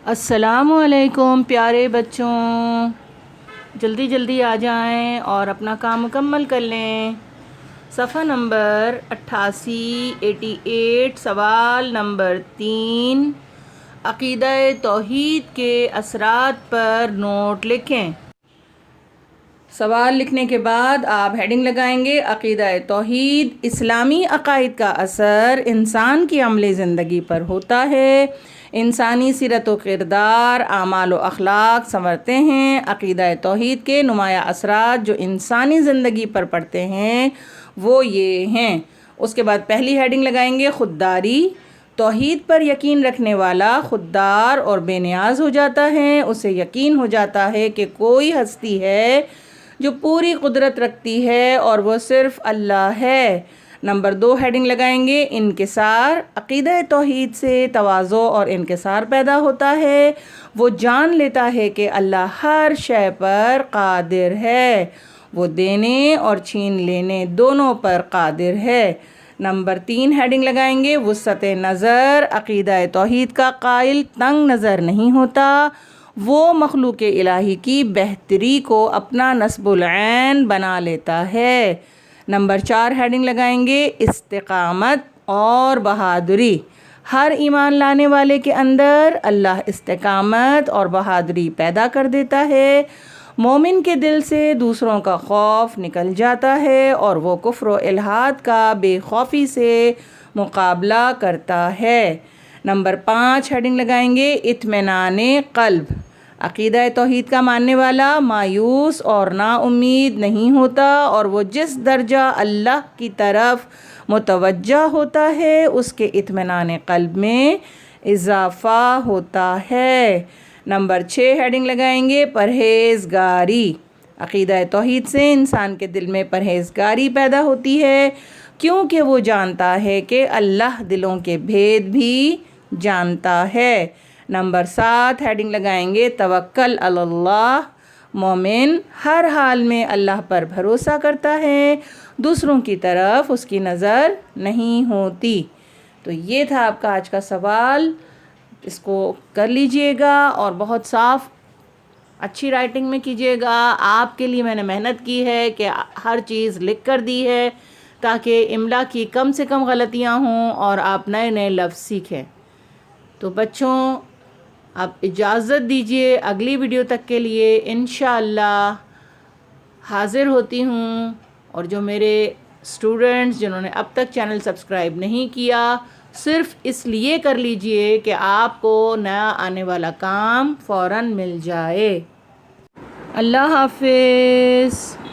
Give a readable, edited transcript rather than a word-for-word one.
السلام علیکم پیارے بچوں، جلدی جلدی آ جائیں اور اپنا کام مکمل کر لیں۔ صفحہ نمبر 88 سوال نمبر 3، عقیدہ توحید کے اثرات پر نوٹ لکھیں۔ سوال لکھنے کے بعد آپ ہیڈنگ لگائیں گے عقیدہ توحید اسلامی عقائد کا اثر انسان کی عملی زندگی پر ہوتا ہے، انسانی سیرت و کردار، اعمال و اخلاق سنورتے ہیں۔ عقیدہ توحید کے نمایاں اثرات جو انسانی زندگی پر پڑتے ہیں وہ یہ ہیں۔ اس کے بعد پہلی ہیڈنگ لگائیں گے خودداری۔ توحید پر یقین رکھنے والا خوددار اور بے نیاز ہو جاتا ہے، اسے یقین ہو جاتا ہے کہ کوئی ہستی ہے جو پوری قدرت رکھتی ہے اور وہ صرف اللہ ہے۔ نمبر 2 ہیڈنگ لگائیں گے انکسار۔ عقیدہ توحید سے تواضع اور انکسار پیدا ہوتا ہے، وہ جان لیتا ہے کہ اللہ ہر شے پر قادر ہے، وہ دینے اور چھین لینے دونوں پر قادر ہے۔ نمبر 3 ہیڈنگ لگائیں گے وسعت نظر۔ عقیدہ توحید کا قائل تنگ نظر نہیں ہوتا، وہ مخلوق الہی کی بہتری کو اپنا نصب العین بنا لیتا ہے۔ نمبر 4 ہیڈنگ لگائیں گے استقامت اور بہادری۔ ہر ایمان لانے والے کے اندر اللہ استقامت اور بہادری پیدا کر دیتا ہے، مومن کے دل سے دوسروں کا خوف نکل جاتا ہے اور وہ کفر و الحاد کا بے خوفی سے مقابلہ کرتا ہے۔ نمبر 5 ہیڈنگ لگائیں گے اطمینان قلب۔ عقیدہ توحید کا ماننے والا مایوس اور نا امید نہیں ہوتا اور وہ جس درجہ اللہ کی طرف متوجہ ہوتا ہے اس کے اطمینان قلب میں اضافہ ہوتا ہے۔ نمبر 6 ہیڈنگ لگائیں گے پرہیزگاری۔ عقیدہ توحید سے انسان کے دل میں پرہیزگاری پیدا ہوتی ہے کیونکہ وہ جانتا ہے کہ اللہ دلوں کے بھید بھی جانتا ہے۔ نمبر 7 ہیڈنگ لگائیں گے توکل علی اللہ۔ مومن ہر حال میں اللہ پر بھروسہ کرتا ہے، دوسروں کی طرف اس کی نظر نہیں ہوتی۔ تو یہ تھا آپ کا آج کا سوال، اس کو کر لیجئے گا اور بہت صاف اچھی رائٹنگ میں کیجئے گا۔ آپ کے لیے میں نے محنت کی ہے کہ ہر چیز لکھ کر دی ہے تاکہ املا کی کم سے کم غلطیاں ہوں اور آپ نئے نئے لفظ سیکھیں۔ تو بچوں آپ اجازت دیجئے، اگلی ویڈیو تک کے لیے انشاءاللہ حاضر ہوتی ہوں۔ اور جو میرے اسٹوڈنٹس جنہوں نے اب تک چینل سبسکرائب نہیں کیا، صرف اس لیے کر لیجئے کہ آپ کو نیا آنے والا کام فوراً مل جائے۔ اللہ حافظ۔